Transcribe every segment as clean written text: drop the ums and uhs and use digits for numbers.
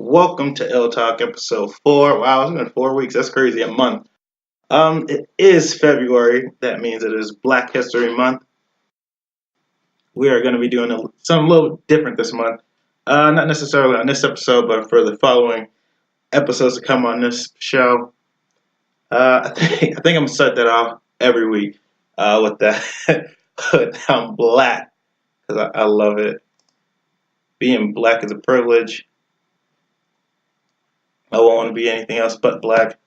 Welcome to illtalk episode 4. Wow, it's been 4 weeks. That's crazy. A month. It is February. That means it is Black History Month. We are going to be doing something a little different this month. Not necessarily on this episode, but for the following episodes to come on this show. I think I'm gonna start that off every week with that. But I'm black because I love it. Being black is a privilege. I won't want to be anything else but black.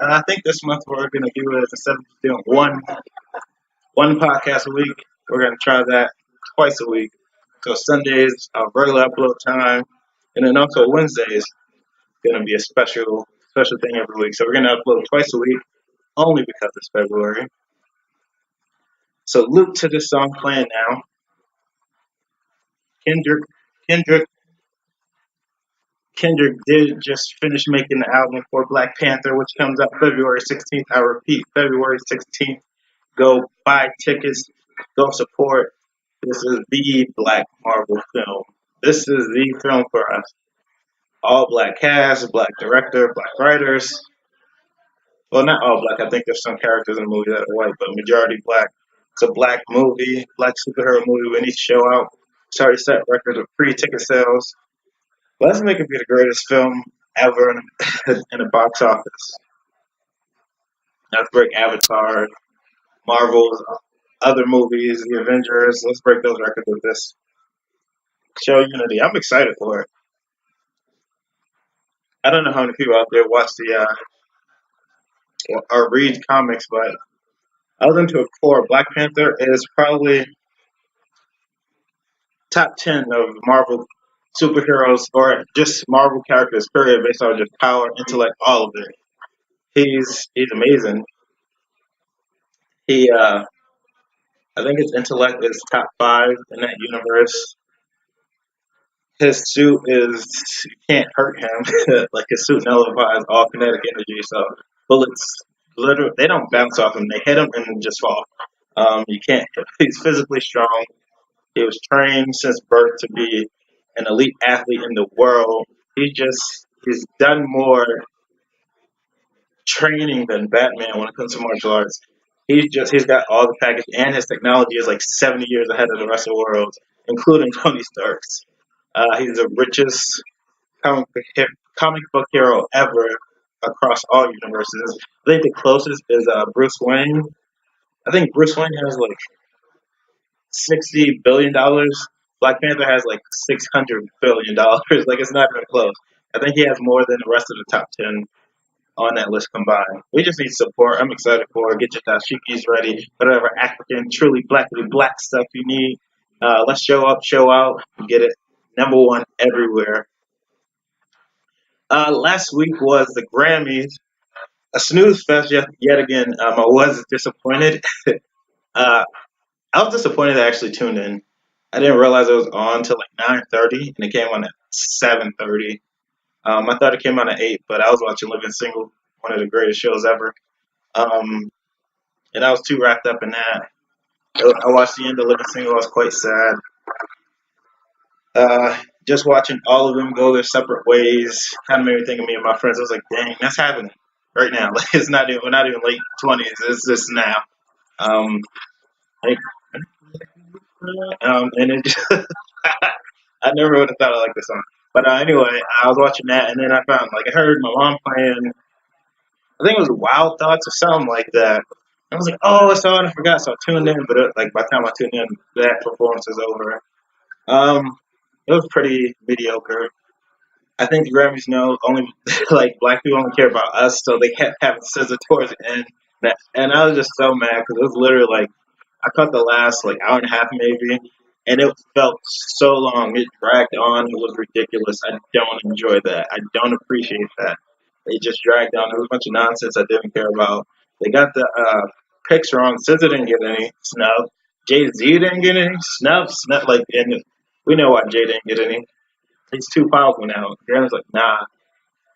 I think this month we're going to do it instead of doing one podcast a week. We're going to try that twice a week. So Sundays, our regular upload time, and then also Wednesdays going to be a special thing every week. So we're going to upload twice a week, only because it's February. So loop to this song playing now. Kendrick Kendrick Kendrick did just finish making the album for Black Panther, which comes out February 16th. I repeat, February 16th. Go buy tickets. Go support. This is the Black Marvel film. This is the film for us. All black cast, black director, black writers. Well, not all black. I think there's some characters in the movie that are white, but majority black. It's a black movie, black superhero movie. We need to show out. It's already set records of pre-ticket sales. Let's make it be the greatest film ever in the box office. Let's break Avatar, Marvel's other movies, the Avengers. Let's break those records with this. Show unity. I'm excited for it. I don't know how many people out there watch the or read comics, but other than to a core, Black Panther is probably top 10 of Marvel superheroes or just Marvel characters. Period, based on just power, intellect, all of it. He's amazing. He I think his intellect is top 5 in that universe. His suit is you can't hurt him. Like his suit nullifies all kinetic energy, so bullets literally they don't bounce off him. They hit him and just fall. You can't. He's physically strong. He was trained since birth to be an elite athlete in the world. He's done more training than Batman when it comes to martial arts. He's got all the package and his technology is like 70 years ahead of the rest of the world, including Tony Stark's. He's the richest comic book, comic book hero ever across all universes. I think the closest is Bruce Wayne. I think Bruce Wayne has like $60 billion. Black Panther has like $600 billion. Like it's not even close. I think he has more than the rest of the top 10 on that list combined. We just need support. I'm excited for it. Get your dashikis ready. Whatever African, truly black stuff you need. Let's show up, show out, get it. Number one everywhere. Last week was the Grammys. A snooze fest yet again. I was disappointed. uh, I was disappointed I actually tuned in. I didn't realize it was on till like 9:30, and it came on at 7:30. I thought it came on at 8, but I was watching Living Single, one of the greatest shows ever. Um, and I was too wrapped up in that. I watched the end of Living Single. I was quite sad. Just watching all of them go their separate ways kind of made me think of me and my friends. I was like, dang, that's happening right now. Like it's not even we're not even late 20s. It's just now. Um, like, and it just, I never would have thought I liked this song. But anyway, I was watching that, and then I found like I heard my mom playing. I think it was Wild Thoughts or something like that. I was like, oh, it's on. I forgot, so I tuned in. But like by the time I tuned in, that performance is over. It was pretty mediocre. I think the Grammys know only like black people only care about us, so they kept having scissor towards the end. And I was just so mad because it was literally like I caught the last like hour and a half maybe, and it felt so long. It dragged on. It was ridiculous. I don't enjoy that. I don't appreciate that. It just dragged on. There was a bunch of nonsense I didn't care about. They got the picks wrong. SZA didn't get any snub. Jay Z didn't get any snub. Snub like, and we know why Jay didn't get any. He's too powerful now. Graham's like, nah,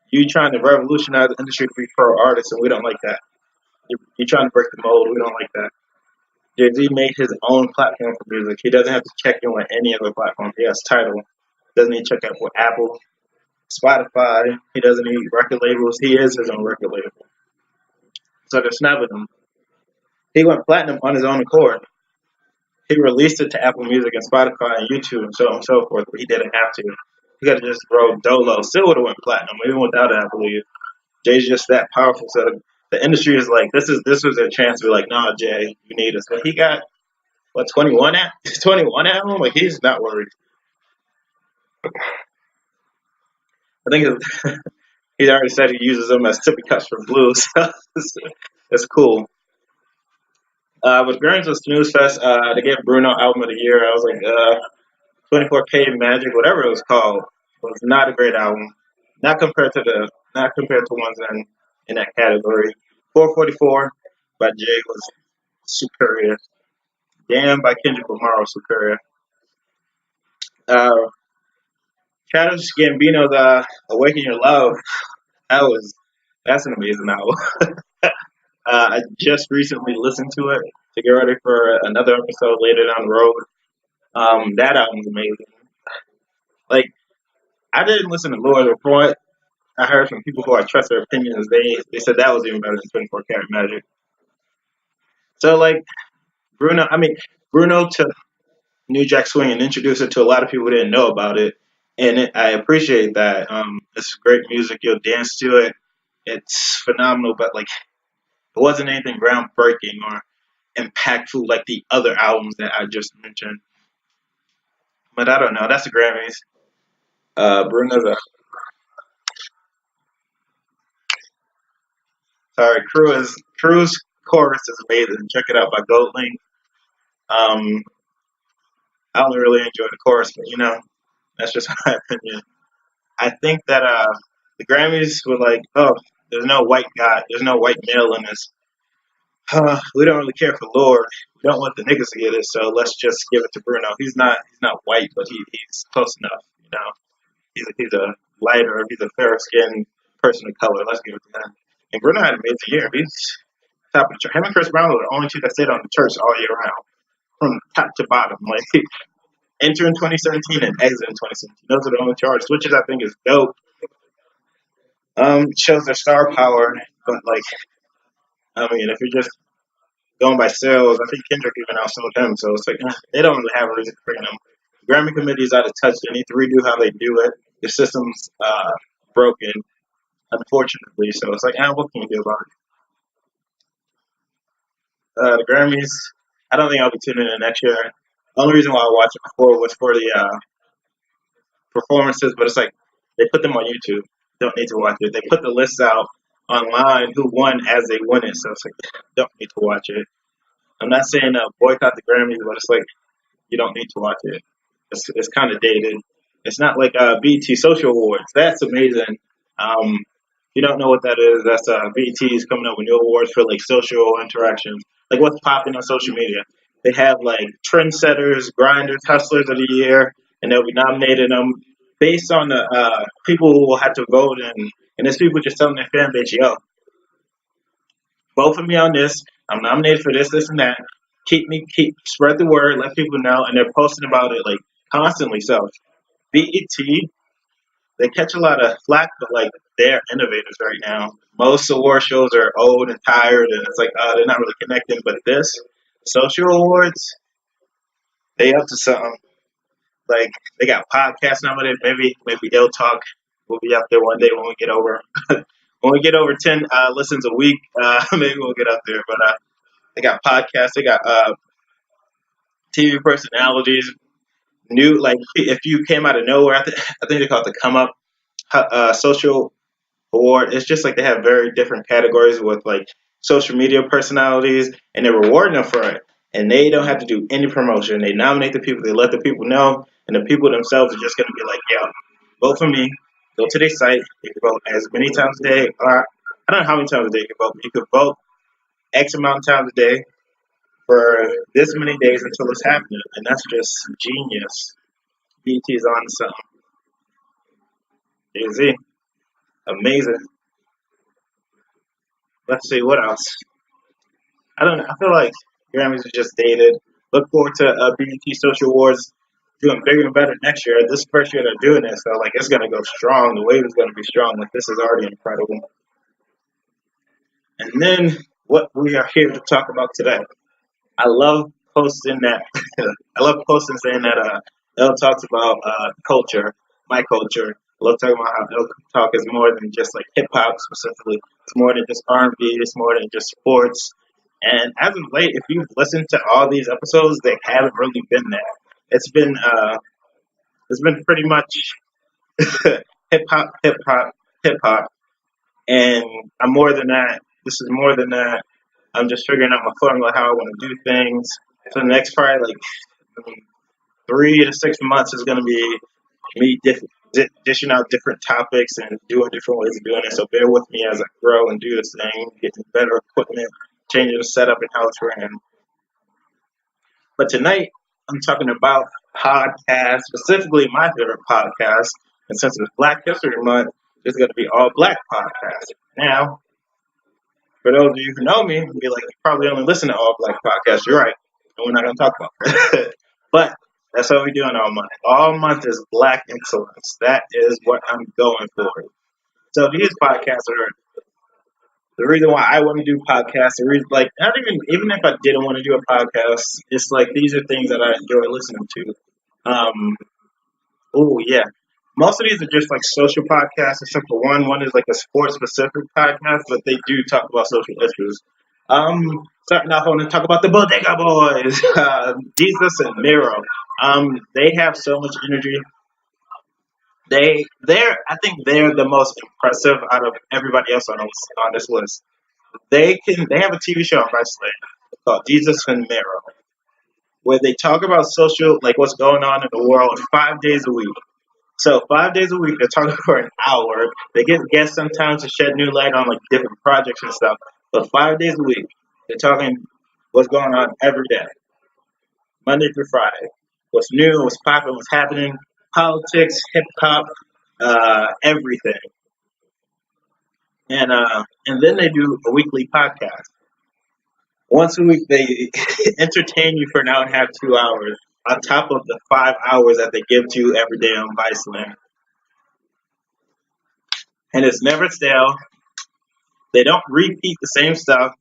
you trying to revolutionize the industry to be pro artists, and we don't like that. You're trying to break the mold. We don't like that. Jay Z made his own platform for music. He doesn't have to check in with any other platform. He has Tidal. Doesn't need to check out with Apple, Spotify. He doesn't need record labels. He is his own record label. So they're snapping him. He went platinum on his own accord. He released it to Apple Music and Spotify and YouTube and so on and so forth, but he didn't have to. He could have just wrote Dolo. Still would have went platinum, even without it, I believe. Jay's just that powerful. So the industry is like, this was a chance to be like, nah, Jay, you need us. But he got what 21 at 21 at home. Like he's not worried. I think he's already said he uses them as tippy cups for blues. It's cool. With Grammys was Snooze Fest, they gave Bruno Album of the Year. I was like, 24K Magic, whatever it was called, was not a great album. Not compared to ones in that category. 444 by Jay was superior. Damn by Kendrick Lamar was superior. Uh, Childish Gambino's Awaken Your Love. That was that's an amazing album. I just recently listened to it to get ready for another episode later down the road. That album's amazing. Like I didn't listen to Lord Report. I heard from people who I trust their opinions. They said that was even better than 24 Karat Magic. So like Bruno, I mean Bruno took New Jack Swing and introduced it to a lot of people who didn't know about it, and I appreciate that. It's great music. You'll dance to it. It's phenomenal, but like it wasn't anything groundbreaking or impactful like the other albums that I just mentioned. But I don't know. That's the Grammys. Bruno's a sorry. Crew's chorus is amazing. Check it out by Goldlink. Um, I only really enjoy the chorus, but that's just my opinion. I think that the Grammys were like, oh, there's no white guy, there's no white male in this. We don't really care for Lord. We don't want the niggas to get it, so let's just give it to Bruno. He's not white, but he's close enough. He's a lighter, he's a fair skinned person of color. Let's give it to him. And Bruno had an amazing year. He's top of the chart. Him and Chris Brown were the only two that stayed on the charts all year round, from top to bottom. Like enter in 2017 and exit in 2017. Those are the only charts, which is I think is dope. Shows their star power, but like I mean, if you're just going by sales, I think Kendrick even outsold him. So it's like they don't really have a reason to bring them. The Grammy committee is out of touch. They need to redo how they do it. The system's broken, unfortunately. So it's like, what can you do about it? The Grammys. I don't think I'll be tuning in next year. The only reason why I watched it before was for the performances, but it's like they put them on YouTube. Don't need to watch it. They put the lists out online who won as they win it. So it's like don't need to watch it. I'm not saying boycott the Grammys, but it's like you don't need to watch it. It's kind of dated. It's not like BET Social Awards. That's amazing. If you don't know what that is, that's BET is coming up with new awards for like social interactions, like what's popping on social media. They have like trendsetters, grinders, hustlers of the year, and they'll be nominating them based on the people who will have to vote, and there's people just telling their fan base, yo, vote for me on this. I'm nominated for this, this, and that. Keep spread the word, let people know, and they're posting about it like constantly. So BET, they catch a lot of flack, but like they're innovators right now. Most award shows are old and tired, and it's like they're not really connecting. But this social awards, they up to something. Like they got podcasts nominated. Maybe illtalk will be up there one day when we get over when we get over 10 listens a week. Maybe we'll get up there. But they got podcasts. They got TV personalities. New like if you came out of nowhere, I think they call it the come up social award. It's just like they have very different categories with like social media personalities, and they're rewarding them for it. And they don't have to do any promotion. They nominate the people. They let the people know, and the people themselves are just going to be like, "Yo, vote for me. Go to their site. You can vote as many times a day, or I don't know how many times a day you can vote. But you can vote X amount of times a day for this many days until it's happening." And that's just genius. BT's on something. Easy. Amazing. Let's see what else. I don't know. I feel like Grammys are just dated. Look forward to BET Social Awards doing bigger and better next year. This is the first year they're doing it, so like it's gonna go strong. The wave is gonna be strong. Like this is already incredible. And then what we are here to talk about today. I love posting that. I love posting saying that L talks about culture, my culture. I love talking about how L talk is more than just like hip hop specifically. It's more than just R&B. It's more than just sports. And as of late, if you've listened to all these episodes, they haven't really been that. It's been pretty much hip hop, hip hop, hip hop, and I'm more than that. This is more than that. I'm just figuring out my formula, how I want to do things. For the next probably like 3 to 6 months is going to be me dishing out different topics and doing different ways of doing it. So bear with me as I grow and do this thing, getting better equipment, changing the setup and how it's ran. But tonight, I'm talking about podcasts, specifically my favorite podcast. And since it's Black History Month, it's going to be all black podcasts. Now, for those of you who know me, you'll be like, you probably only listen to all black podcasts. You're right. And we're not going to talk about that. But that's what we're doing all month. All month is black excellence. That is what I'm going for. So these podcasts are the reason why I want to do podcasts. The reason, like, not even if I didn't want to do a podcast, it's like these are things that I enjoy listening to. Oh yeah, most of these are just like social podcasts, except for one. One is like a sports specific podcast, but they do talk about social issues. Starting off, I want to talk about the Bodega Boys, Jesus and Miro. They have so much energy. I think they're the most impressive out of everybody else on this list. They have a TV show on Viceland called Jesus and Miro, where they talk about social, like what's going on in the world 5 days a week. So 5 days a week, they're talking for an hour. They get guests sometimes to shed new light on like different projects and stuff. But 5 days a week, they're talking what's going on every day, Monday through Friday. What's new, what's popping, what's happening, politics, hip hop, everything. And then they do a weekly podcast. Once a week, they entertain you for an hour and a half, 2 hours, on top of the 5 hours that they give to you every day on Viceland. And it's never stale. They don't repeat the same stuff,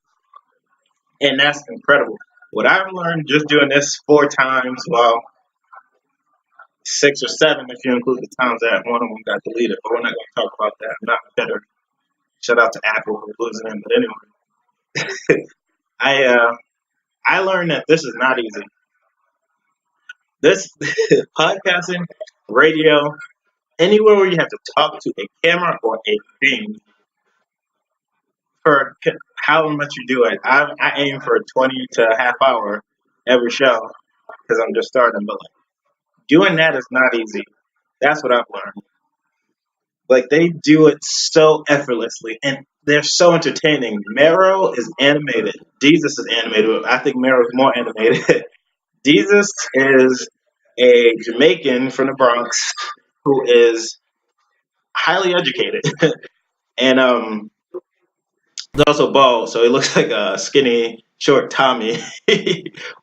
and that's incredible. What I've learned just doing this 4 times, well, 6 or 7 if you include the times that one of them got deleted, but we're not going to talk about that. I'm not bitter. Shout out to Apple for losing them. But anyway, I learned that this is not easy. This podcasting, radio, anywhere where you have to talk to a camera or a thing for how much you do it. I aim for 20 to a half hour every show because I'm just starting, but like doing that is not easy. That's what I've learned. Like they do it so effortlessly and they're so entertaining. Mero is animated. Jesus is animated. I think Mero is more animated. Jesus is a Jamaican from the Bronx who is highly educated. And he's also bald, so he looks like a skinny, short Tommy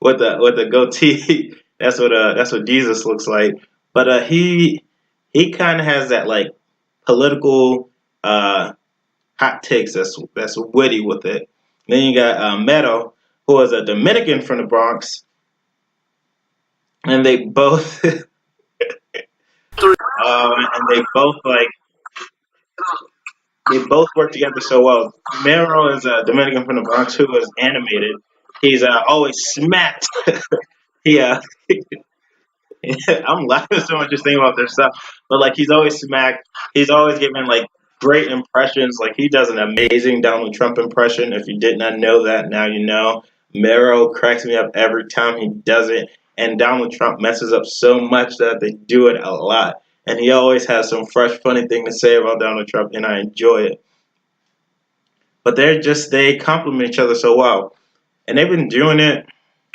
with a goatee. That's what Jesus looks like. But he kind of has that like political hot takes that's witty with it. Then you got Meadow, who is a Dominican from the Bronx, and they both like they both work together so well. Mero is a Dominican from the Bronx who is animated. He's always smacked. he I'm laughing so much just thinking about this stuff. But like he's always smacked. He's always giving like great impressions. Like he does an amazing Donald Trump impression. If you did not know that, now you know. Mero cracks me up every time he does it. And Donald Trump messes up so much that they do it a lot. And he always has some fresh, funny thing to say about Donald Trump, and I enjoy it. But they complement each other so well. And they've been doing it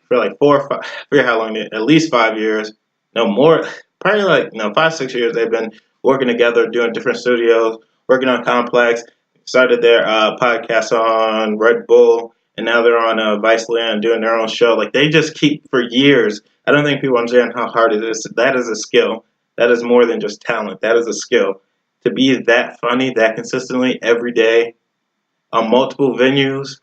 for like 4 or 5, I forget how long, at least 5 years. No more, probably like, no, 5, 6 years they've been working together, doing different studios, working on Complex, started their podcast on Red Bull, and now they're on Viceland doing their own show. Like they just keep for years. I don't think people understand how hard it is. That is a skill. That is more than just talent. That is a skill to be that funny, that consistently every day on multiple venues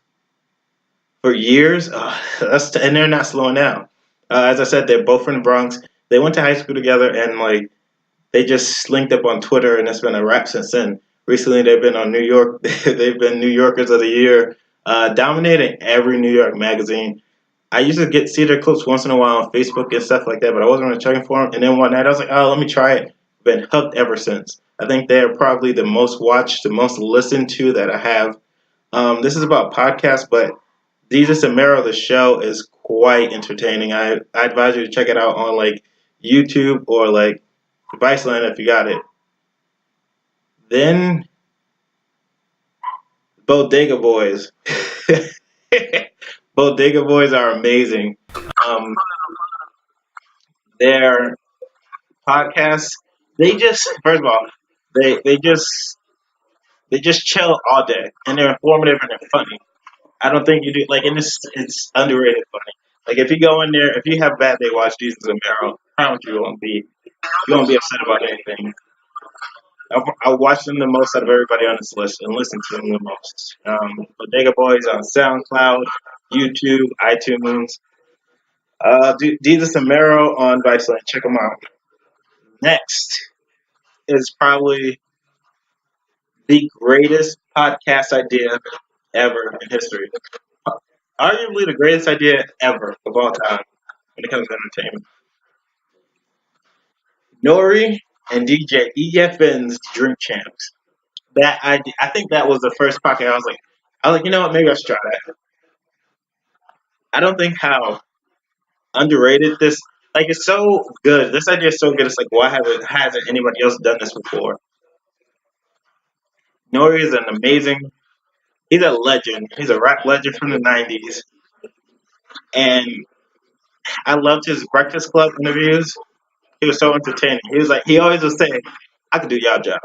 for years. And they're not slowing down. As I said, they're both from the Bronx. They went to high school together, and like they just linked up on Twitter, and it's been a wrap since then. Recently, they've been on New York. They've been New Yorkers of the Year, dominating every New York magazine. I used to see their clips once in a while on Facebook and stuff like that, but I wasn't really checking for them. And then one night, I was like, "Oh, let me try it." Been hooked ever since. I think they're probably the most watched, the most listened to that I have. This is about podcasts, but Jesus and Mero, the show is quite entertaining. I advise you to check it out on like YouTube or like Viceland if you got it. Then Bodega Boys. Bodega Boys are amazing. Um, their podcasts, they just first of all, they just chill all day, and they're informative and they're funny. I don't think you do like, and it's underrated funny. Like if you go in there, if you have a bad day, watch Jesus and Mero. I promise you won't be upset about anything. I watch them the most out of everybody on this list and listen to them the most. Bodega Boys on SoundCloud, YouTube, iTunes. Jesus and Mero on Viceland. Check them out. Next is probably the greatest podcast idea ever in history. Arguably the greatest idea ever of all time when it comes to entertainment. Nori and DJ EFN's Drink Champs. I think that was the first podcast. I was like, you know what? Maybe I should try that. I don't think how underrated this. Like it's so good. This idea is so good. It's like why hasn't anybody else done this before? Nori is an amazing. He's a legend. He's a rap legend from the '90s, and I loved his Breakfast Club interviews. He was so entertaining. He was like he always was saying, "I could do y'all job,"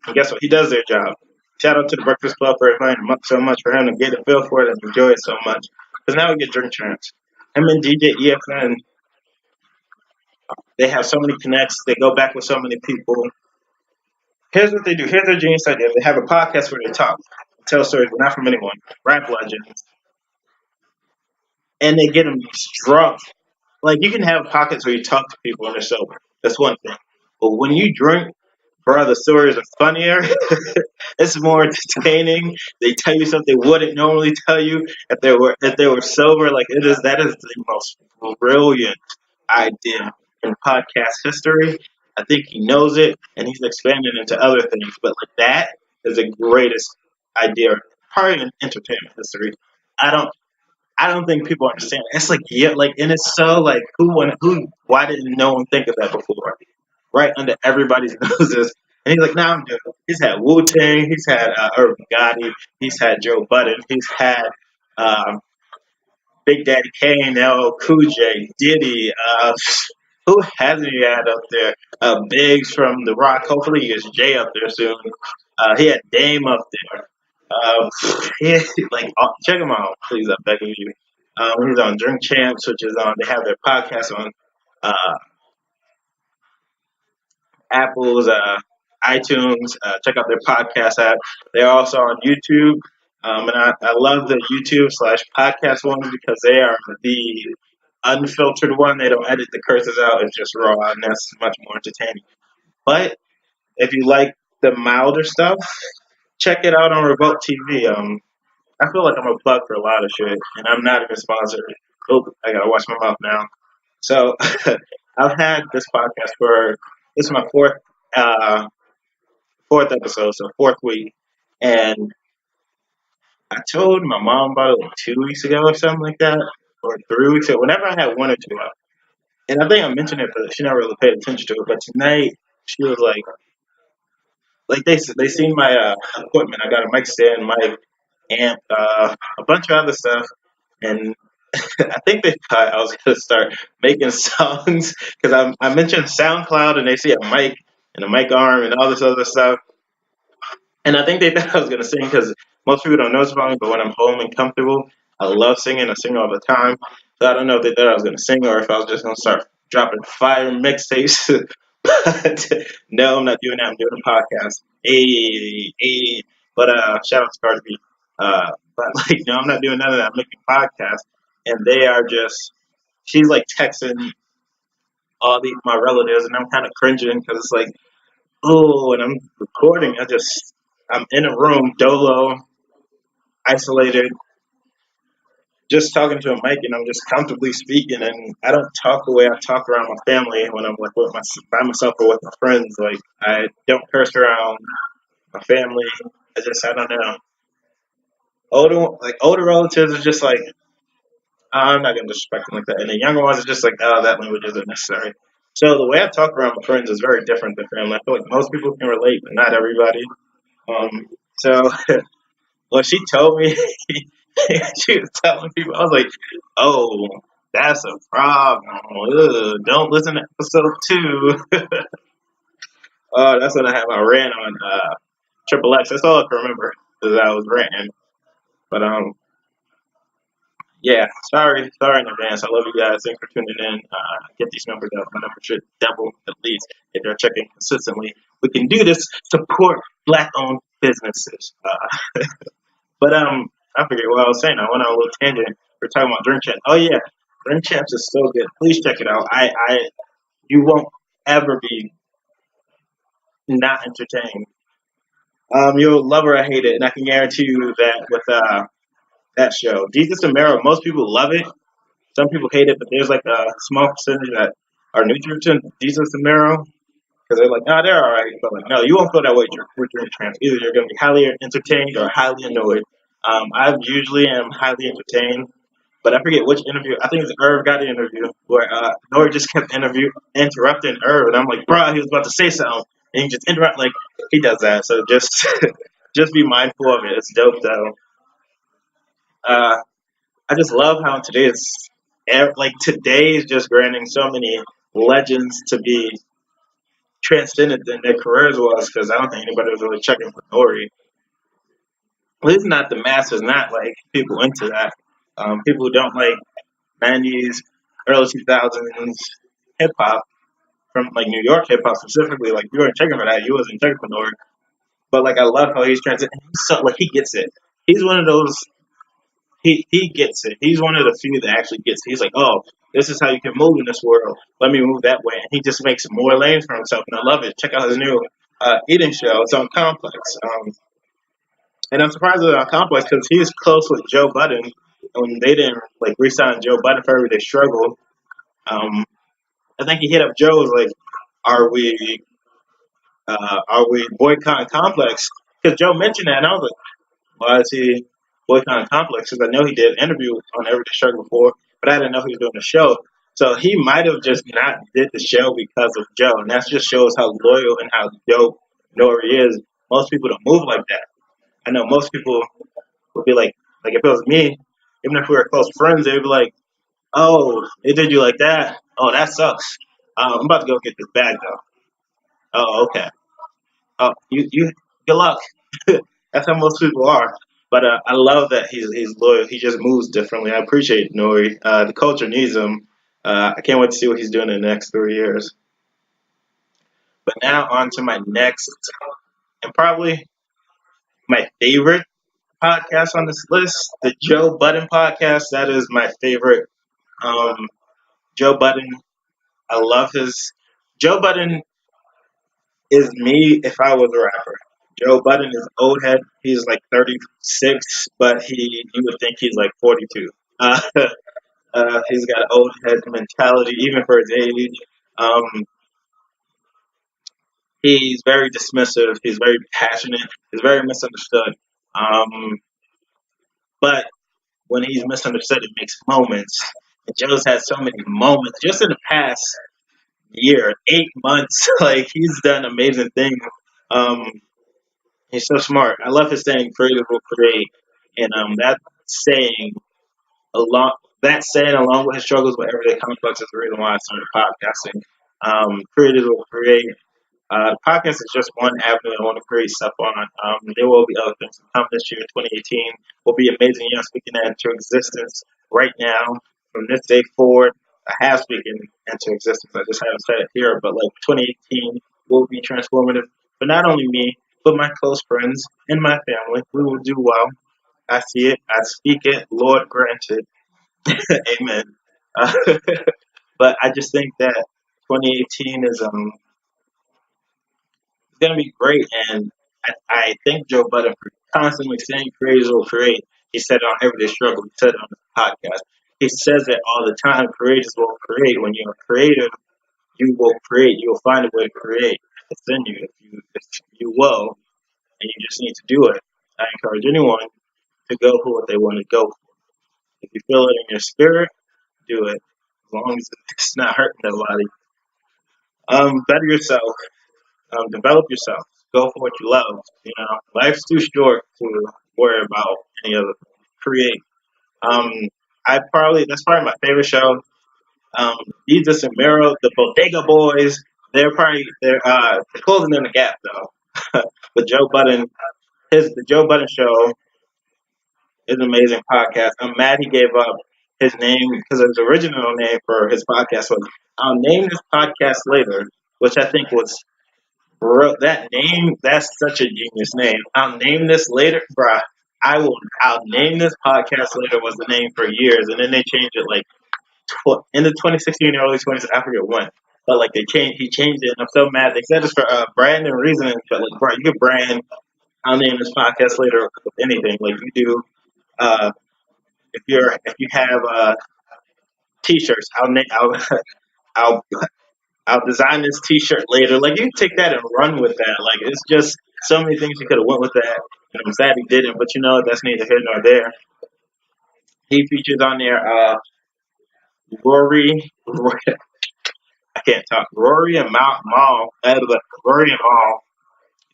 and guess what? He does their job. Shout out to the Breakfast Club for inviting him up so much for him to get a feel for it and enjoy it so much. Because now we get drink champs. Him and DJ EFN, they have so many connects. They go back with so many people. Here's what they do. Here's their genius idea. They have a podcast where they talk, tell stories, but not from anyone. Rap legends, and they get them drunk. Like you can have pockets where you talk to people and they're sober. That's one thing. But when you drink, bro, the stories are funnier. It's more entertaining. They tell you something they wouldn't normally tell you if they were sober. Like it is that is the most brilliant idea in podcast history. I think he knows it and he's expanding into other things. But like that is the greatest idea probably in entertainment history. I don't I don't think people understand. It's like yeah, like and it's so like who why didn't no one think of that before? Right under everybody's noses. And he's like, nah, I'm good. He's had Wu Tang, he's had Irvin Gotti, he's had Joe Budden, he's had um, Big Daddy Kane, LL Cool J, Diddy. Who hasn't he had up there? Biggs from The Rock. Hopefully he gets Jay up there soon. He had Dame up there. Uh, yeah, check him out, please. I beg of you. He's on Drink Champs, which is on. They have their podcast on uh, Apple's iTunes. Check out their podcast app. They're also on YouTube. And I love the YouTube slash podcast ones because they are the unfiltered one. They don't edit the curses out. It's just raw, and that's much more entertaining. But if you like the milder stuff, check it out on Revolt TV. I feel like I'm a plug for a lot of shit, and I'm not even sponsored. Oh, I gotta watch my mouth now. So I've had this podcast for this is my fourth episode, so fourth week, and I told my mom about it like 2 weeks ago or something like that, or 3 weeks ago. Whenever I had one or two out, and I think I mentioned it, but she never really paid attention to it. But tonight she was like they seen my equipment. I got a mic stand, mic, amp, a bunch of other stuff, and I think they thought I was gonna start making songs because I mentioned SoundCloud and they see a mic and a mic arm and all this other stuff. And I think they thought I was gonna sing because most people don't know about me, but when I'm home and comfortable, I love singing. I sing all the time. So I don't know if they thought I was going to sing or if I was just going to start dropping fire mixtapes. But no, I'm not doing that. I'm doing a podcast. Hey, hey. But shout out to Cardi B. But like, no, I'm not doing none of that. I'm making podcasts, and they are just. She's like texting all these my relatives, and I'm kind of cringing because it's like, oh, and I'm recording. I'm in a room, dolo, isolated, just talking to a mic, and I'm just comfortably speaking. And I don't talk the way I talk around my family when I'm like with my by myself or with my friends. Like I don't curse around my family. I don't know. Older relatives are just like, I'm not gonna disrespect them like that, and the younger ones are just like, oh, that language isn't necessary. So the way I talk around my friends is very different than family. I feel like most people can relate, but not everybody. So when she told me, she was telling people, I was like, oh, that's a problem. Ugh, don't listen to episode 2. That's when I had my rant on Triple X. That's all I can remember is I was ranting. But yeah, sorry in advance. I love you guys. Thanks for tuning in. Get these numbers up. My number should double at least if they're checking consistently. We can do this. Support black-owned businesses. But I forget what I was saying. I went on a little tangent. We're talking about Drink Champs. Oh yeah, Drink Champs is so good. Please check it out. You won't ever be not entertained. You'll love or hate it, and I can guarantee you that with that show, Jesus and Mero, most people love it. Some people hate it, but there's like a small percentage that are neutral to Jesus and Mero because they're like, no, they're all right. But like, no, you won't feel that way with Drink Champs. Either you're going to be highly entertained or highly annoyed. I usually am highly entertained. But I forget which interview. I think it's Irv got the interview where Nori just kept interrupting Irv, and I'm like, bro, he was about to say something, and he just interrupt. Like he does that. So just just be mindful of it. It's dope though. Uh, I just love how today is just granting so many legends to be transcended than their careers was because I don't think anybody was really checking for Nori. At least not the masses, not like people into that. People who don't like 90s, early 2000s hip hop from like New York hip hop specifically. Like you weren't checking for that, you wasn't checking for Nori. But like I love how he's transitioning. So like he gets it. He's one of those. He gets it. He's one of the few that actually gets it. He's like, oh, this is how you can move in this world. Let me move that way. And he just makes more lanes for himself, and I love it. Check out his new eating show. It's on Complex. And I'm surprised it's on Complex because he's close with Joe Budden. When they didn't like re-sign Joe Budden for everyday struggle, um, I think he hit up Joe was like, "Are we boycotting Complex?" Because Joe mentioned that, and I was like, "Why is he boycotting Complex?" Because I know he did an interview on Everyday Struggle before, but I didn't know he was doing the show. So he might have just not did the show because of Joe, and that just shows how loyal and how dope Nori is. Most people don't move like that. I know most people would be like if it was me, even if we were close friends, they'd be like, "Oh, they did you like that? Oh, that sucks. I'm about to go get this bag though." Oh, okay. Oh, you good luck. That's how most people are. But I love that he's loyal. He just moves differently. I appreciate Nori. The culture needs him. I can't wait to see what he's doing in the next 3 years. But now on to my next and probably my favorite podcast on this list, the Joe Budden podcast. That is my favorite. Um, Joe Budden. I love his. Joe Budden is me if I was a rapper. Joe Budden is old head. He's like 36, but you would think he's like 42. Uh, he's got an old head mentality, even for his age. Um, he's very dismissive. He's very passionate. He's very misunderstood. Um, but when he's misunderstood, it makes moments. And Joe's had so many moments just in the past year, 8 months. Like he's done amazing things. Um, He's so smart. I love his saying, "Creative will create," and saying along with his struggles with everyday complex is the reason why I started podcasting. Creative will create. The podcast is just one avenue I want to create stuff on. There will be other things to come this year. 2018 will be amazing. I'm speaking that into existence right now. From this day forward, I have speaking into existence. I just haven't said it here, but like 2018 will be transformative for not only me, but my close friends and my family. We will do well. I see it. I speak it. Lord grant it. Amen. Uh, but I just think that 2018 is it's gonna be great, and I thank Joe Budden for constantly saying creators will create. He said it on Everyday Struggle. He said it on his podcast. He says it all the time. Creators will create. When you're creative, you will create. You'll find a way to create. It's in you. If you will, and you just need to do it. I encourage anyone to go for what they want to go for. If you feel it in your spirit, do it. As long as it's not hurting nobody. Better yourself. Develop yourself. Go for what you love. You know, life's too short to worry about any other thing. Create. Um, that's probably my favorite show. Jesus and Mero, the Bodega Boys. They're closing in the gap though. With Joe Budden, the Joe Budden show is an amazing podcast. I'm mad he gave up his name because his original name for his podcast was "I'll name this podcast later," which I think was bro, that name, that's such a genius name. I'll name this later, bruh. I'll name this podcast later was the name for years, and then they changed it like in the 2016 early 20s. I forget when, but like he changed it, and I'm so mad. They said it's for brand and reasoning, but like, bro, you can brand. I'll name this podcast later with anything like you do. Uh, if you have t-shirts, I'll I'll design this T-shirt later. Like you can take that and run with that. Like it's just so many things you could have went with that. And I'm sad he didn't, but you know that's neither here nor there. He features on there Rory, I can't talk. Rory and Rory and Mal,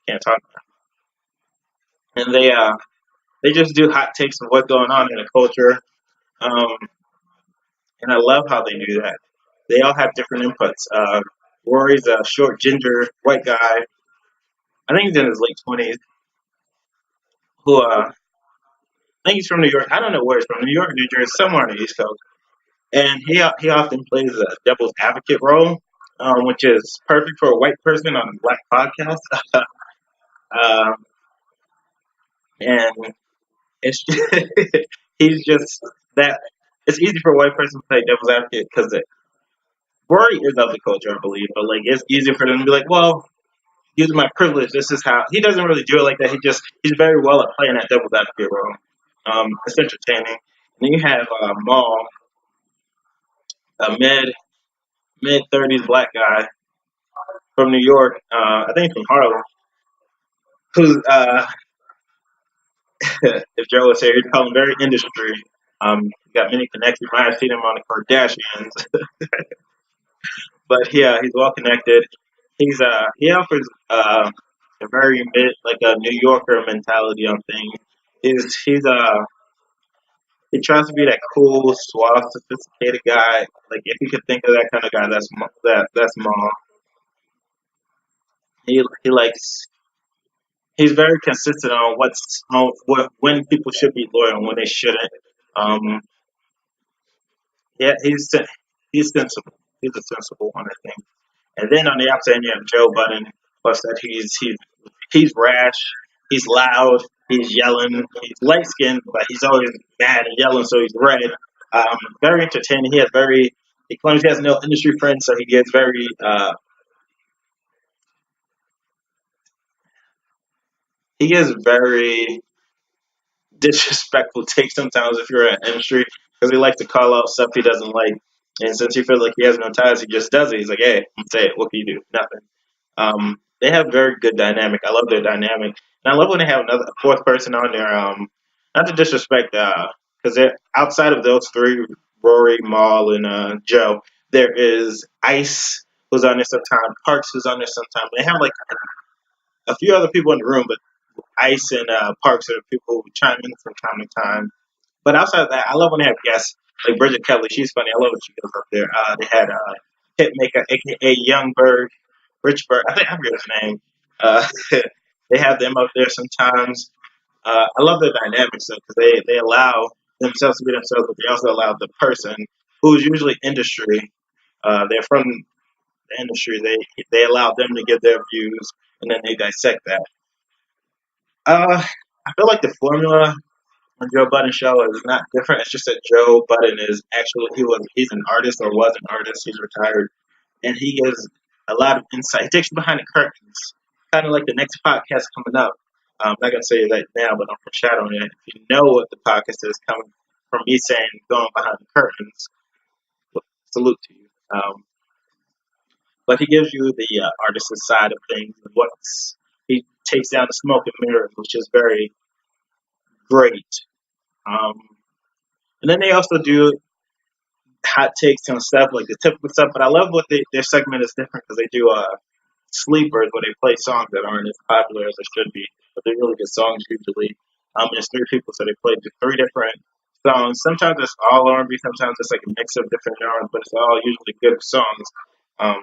can't talk. And they just do hot takes of what's going on in the culture. Um, and I love how they do that. They all have different inputs. Rory's a short, ginger, white guy. I think he's in his late 20s. Who I think he's from New York. I don't know where he's from. New York, New Jersey, somewhere on the East Coast. And he often plays a devil's advocate role, which is perfect for a white person on a black podcast. um, and it's he's just that. It's easy for a white person to play devil's advocate because Rory is of the culture, I believe, but like it's easier for them to be like, well, using my privilege, this is how he doesn't really do it like that. He's very well at playing that devil's advocate role. It's entertaining. And then you have Maul, a mid 30s black guy from New York. I think from Harlem. Who's if Joe was here, he'd call him very industry. He's got many connections. You might have seen him on the Kardashians, but yeah, he's well connected. He offers a very like a New Yorker mentality on things. He tries to be that cool, suave, sophisticated guy. Like if you could think of that kind of guy, that's Mom. He likes he's very consistent on when people should be loyal and when they shouldn't. Um, yeah, he's sensible. He's a sensible one, I think. And then on the opposite end, you have Joe Budden. Plus that he's rash, he's loud, he's yelling, he's light skinned, but he's always mad and yelling, so he's red. Very entertaining. He claims he has no industry friends, so he gets very disrespectful take sometimes if you're in industry because he likes to call out stuff he doesn't like. And since he feels like he has no ties, he just does it. He's like, hey, say it. What can you do? Nothing. They have very good dynamic. I love their dynamic. And I love when they have a fourth person on there. Not to disrespect, because they're outside of those three, Rory, Maul, and Joe, there is Ice, who's on there sometimes, Parks, who's on there sometimes. They have like a few other people in the room, but Ice and Parks are the people who chime in from time to time. But outside of that, I love when they have guests like Bridget Kelly. She's funny. I love when she goes up there. They had Hitmaker, aka Young Bird. Rich Bird. I forget his name. Uh, they have them up there sometimes. I love the dynamics because they allow themselves to be themselves, but they also allow the person who's usually industry. They're from the industry. They allow them to give their views, and then they dissect that. I feel like the formula on Joe Budden show is not different. It's just that Joe Budden is actually he's an artist or was an artist. He's retired, and he gives a lot of insight. He takes you behind the curtains, kind of like the next podcast coming up. I'm not gonna say that now, but I'm foreshadowing it. If you know what the podcast is coming from me saying going behind the curtains, salute to you. But he gives you the artist's side of things and what's he takes down the smoke and mirrors, which is very great. Um, and then they also do hot takes and stuff like the typical stuff. But I love what their segment is different because they do sleepers where they play songs that aren't as popular as they should be, but they're really good songs usually. There's three people, so they play three different songs. Sometimes it's all R&B, sometimes it's like a mix of different genres, but it's all usually good songs. Um,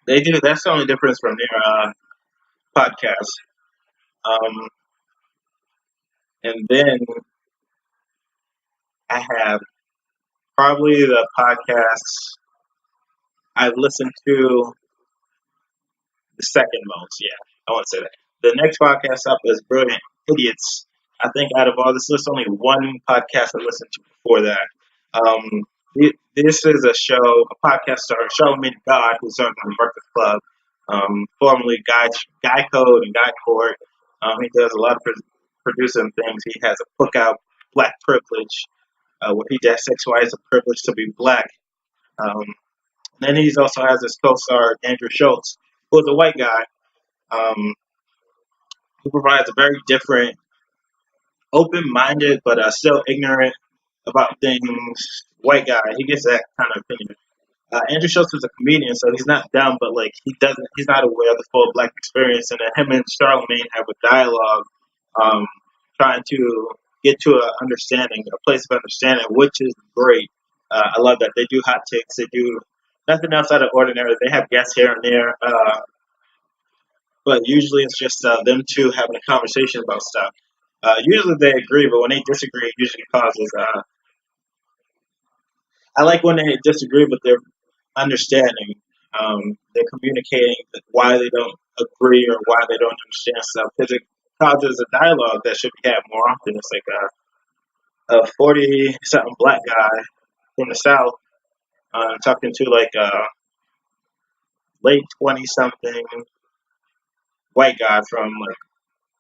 they do. That's the only difference from their podcast. Um, and then I have probably the podcasts I've listened to the second most. Yeah, I want to say that. The next podcast up is Brilliant Idiots. I think out of all this list, only one podcast I listened to before that. Um, this is a show, a podcast starring Charlamagne God, who's on the Breakfast Club, formerly Guy Code and Guy Court. He does a lot of producing things. He has a book out, Black Privilege, where he dissects why it's a privilege to be black. Um, then he also has his co-star Andrew Schultz, who is a white guy um, who provides a very different, open-minded but still ignorant about things white guy. He gets that kind of opinion. Andrew Schultz is a comedian, so he's not dumb, but like he's not aware of the full black experience. And then him and Charlemagne have a dialogue, um, trying to get to a understanding, a place of understanding, which is great. I love that they do hot takes. They do nothing outside of ordinary. They have guests here and there, but usually it's just them two having a conversation about stuff. Usually they agree, but when they disagree, it usually causes. I like when they disagree, but they're understanding. They're communicating why they don't agree or why they don't understand stuff because it causes a dialogue that should be had more often. It's like a 40 something black guy from the South talking to like a late 20 something white guy from like,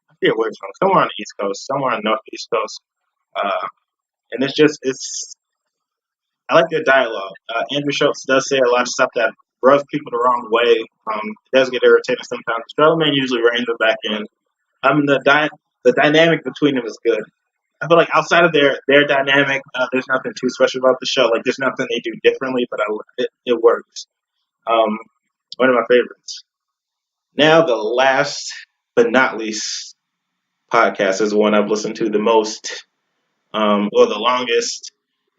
I forget where it's from, somewhere on the East Coast, somewhere on the Northeast Coast. Uh, and it's I like their dialogue. Andrew Schultz does say a lot of stuff that rubs people the wrong way. It does get irritating sometimes. Charlamagne usually reins it back in. The dynamic between them is good. I feel like outside of their dynamic, there's nothing too special about the show. Like there's nothing they do differently, but it works. Um, one of my favorites. Now the last but not least podcast is the one I've listened to the most, or the longest.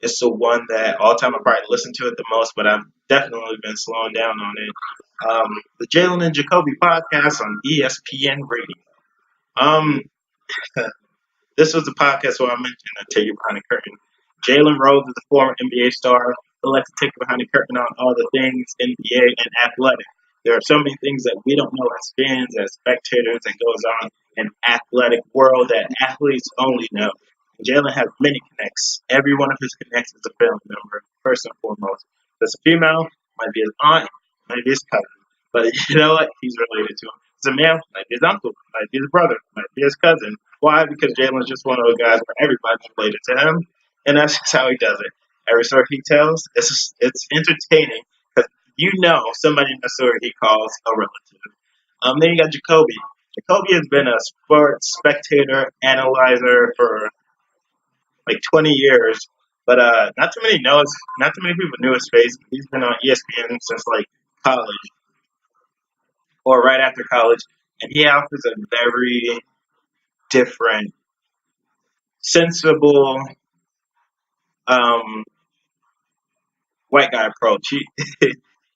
It's the one that all time I probably listen to it the most, but I've definitely been slowing down on it. The Jalen and Jacoby podcast on ESPN Radio. Um, This was the podcast where I mentioned I tell you behind the curtain. Jalen Rose is a former NBA star who likes to take behind the curtain on all the things NBA and athletic. There are so many things that we don't know as fans, as spectators, that goes on in athletic world that athletes only know. Jalen has many connects. Every one of his connects is a family member, first and foremost. If it's a female, might be his aunt, might be his cousin. But you know what? He's related to him. It's a male, might be his uncle, might be his brother, might be his cousin. Why? Because Jalen's just one of those guys where everybody's related to him, and that's just how he does it. Every story he tells, it's entertaining because you know somebody in the story he calls a relative. Then you got Jacoby. Jacoby has been a sports spectator analyzer for like 20 years, but not too many people knew his face. He's been on ESPN since like college or right after college, and he offers a very different, sensible um, white guy approach.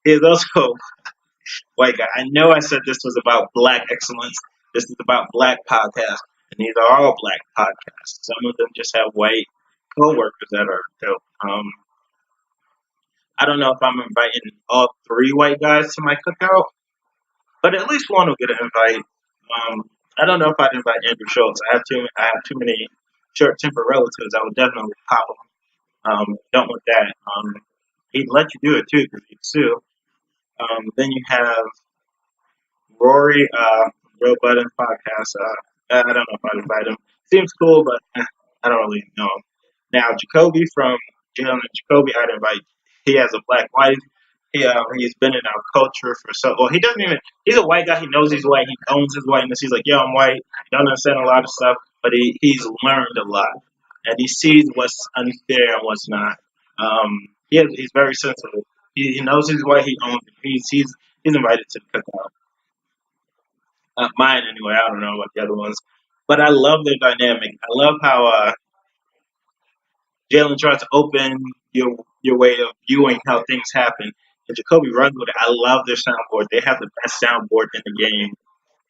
He is also white guy. I know I said this was about black excellence. This is about black podcasts, and these are all black podcasts. Some of them just have white co-workers that are dope. I don't know if I'm inviting all three white guys to my cookout, but at least one will get an invite. I don't know if I'd invite Andrew Schultz. I have too many short temper relatives. I would definitely pop him. Don't want that. He'd let you do it too because he'd sue. Then you have Rory, Joe Budden podcast. I don't know if I'd invite him. Seems cool, but I don't really know him. Now, Jacoby from Jalen and Jacoby, I'd invite. He has a black wife. He's been in our culture for so. Well, he doesn't even. He's a white guy. He knows he's white. He owns his whiteness. He's like, yo, I'm white. He don't understand a lot of stuff, but he's learned a lot, and he sees what's unfair and what's not. He's very sensitive. He knows he's white. He owns it. He's invited to the cookout. Mine anyway. I don't know about the other ones, but I love their dynamic. I love how Jalen tries to open your way of viewing how things happen, and Jacoby runs with it. I love their soundboard. They have the best soundboard in the game.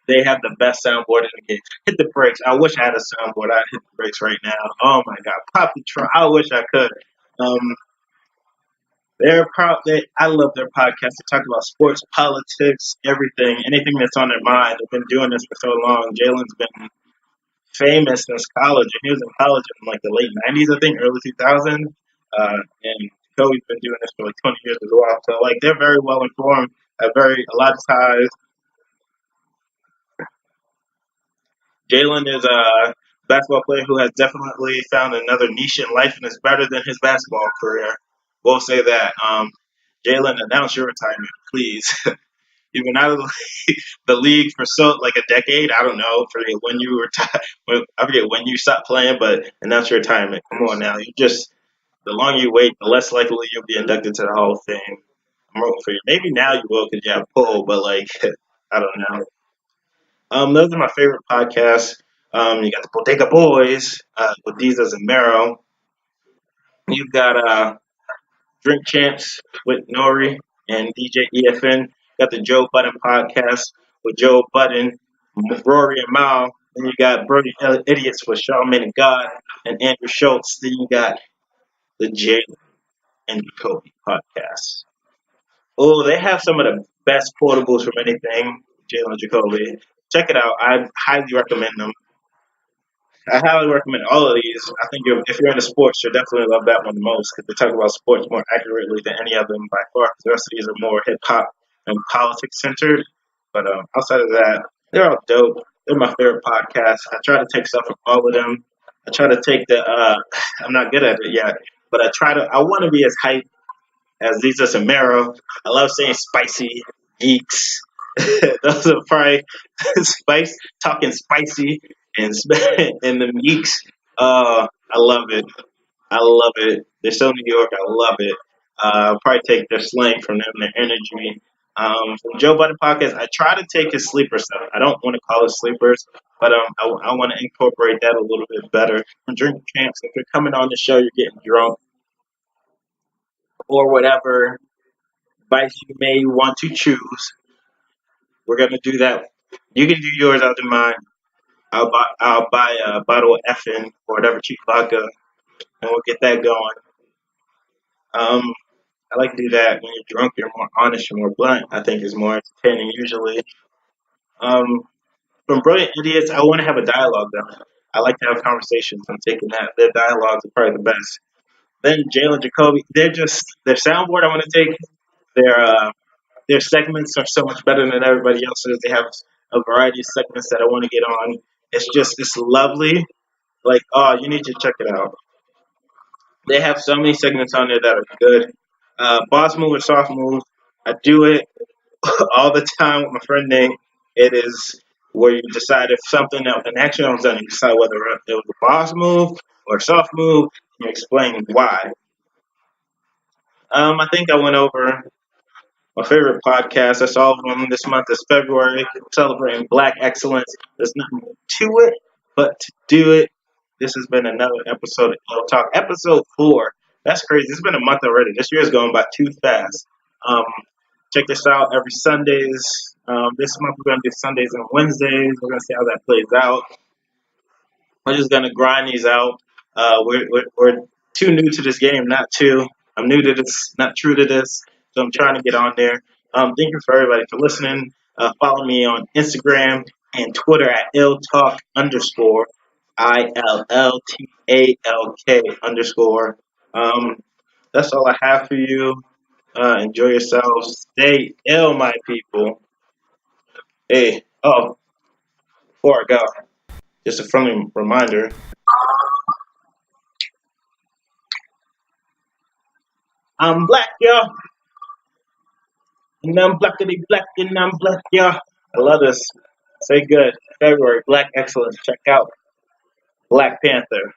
They have the best soundboard in the game. Hit the brakes. I wish I had a soundboard. I'd hit the brakes right now. Oh my god, pop the trunk. I wish I could. Um, I love their podcast. They talk about sports, politics, everything, anything that's on their mind. They've been doing this for so long. Jalen's been famous since college, and he was in college in like the late '90s, I think, early 2000s. And Kobe's been doing this for like 20 years as well. So like they're very well informed, have a lot of ties. Jalen is a basketball player who has definitely found another niche in life and is better than his basketball career. We'll say that. Jalen, announce your retirement, please. You've been out of the league for so like a decade. I don't know. Forget when you retire. I forget when you stopped playing, but announce your retirement. Come on now. You just the longer you wait, the less likely you'll be inducted to the Hall of Fame. I'm rooting for you. Maybe now you will because you have pull, but like I don't know. Those are my favorite podcasts. You got the Bodega Boys with Deezas and Mero. You've got Drink Champs with Nori and DJ EFN. Got the Joe Budden podcast with Joe Budden, Rory and Mal. Then you got Brody Idiots with Charlamagne and God and Andrew Schultz. Then you got the Jalen and Kobe podcast. Oh, they have some of the best quotables from anything, Jalen Jacoby. Check it out. I highly recommend them. I highly recommend all of these. I think if you're into sports, you'll definitely love that one the most because they talk about sports more accurately than any of them by far. The rest of these are more hip hop and politics centered. But outside of that, they're all dope. They're my favorite podcasts. I try to take stuff from all of them. I try to take the. I'm not good at it yet, but I try to. I want to be as hype as Lisa Samaro. I love saying spicy geeks. Those are probably spice talking spicy and and the geeks. I love it. I love it. They're so New York. I love it. I'll probably take their slang from them, their energy. From Joe Budden podcast, I try to take his sleeper stuff. I don't want to call it sleepers, but I want to incorporate that a little bit better. From Drink Champs, if you're coming on the show, you're getting drunk or whatever vice you may want to choose. We're gonna do that. You can do yours, I'll do mine. I'll buy a bottle of effing or whatever cheap vodka, and we'll get that going. Um, I like to do that when you're drunk. You're more honest. You're more blunt. I think is more entertaining usually. Um, from brilliant idiots, I want to have a dialogue though. I like to have conversations. I'm taking that. Their dialogues are probably the best. Then Jalen Jacoby, they're just their soundboard. I want to take their their segments are so much better than everybody else's. They have a variety of segments that I want to get on. It's lovely. Like, oh, you need to check it out. They have so many segments on there that are good. Boss move or soft move. I do it all the time with my friend Nate. It is where you decide if something an action was done, you decide whether it was a boss move or a soft move. And you explain why. I think I went over my favorite podcast. I saw them this month is February, celebrating Black excellence. There's nothing to it but to do it. This has been another episode of Ill Talk, episode 4. That's crazy. It's been a month already. This year is going by too fast. Um, Check this out every Sundays. This month we're gonna do Sundays and Wednesdays. We're gonna see how that plays out. We're just gonna grind these out. We're too new to this game, not too. I'm new to this, not true to this. So I'm trying to get on there. Thank you for everybody for listening. Follow me on Instagram and Twitter at illtalk underscore ILLTALK underscore. That's all I have for you. Enjoy yourselves. Stay ill, my people. Hey, oh, before I go, just a friendly reminder. I'm black, y'all. And I'm blackity black and I'm black, y'all. I love this. Say good. February, Black Excellence. Check out Black Panther.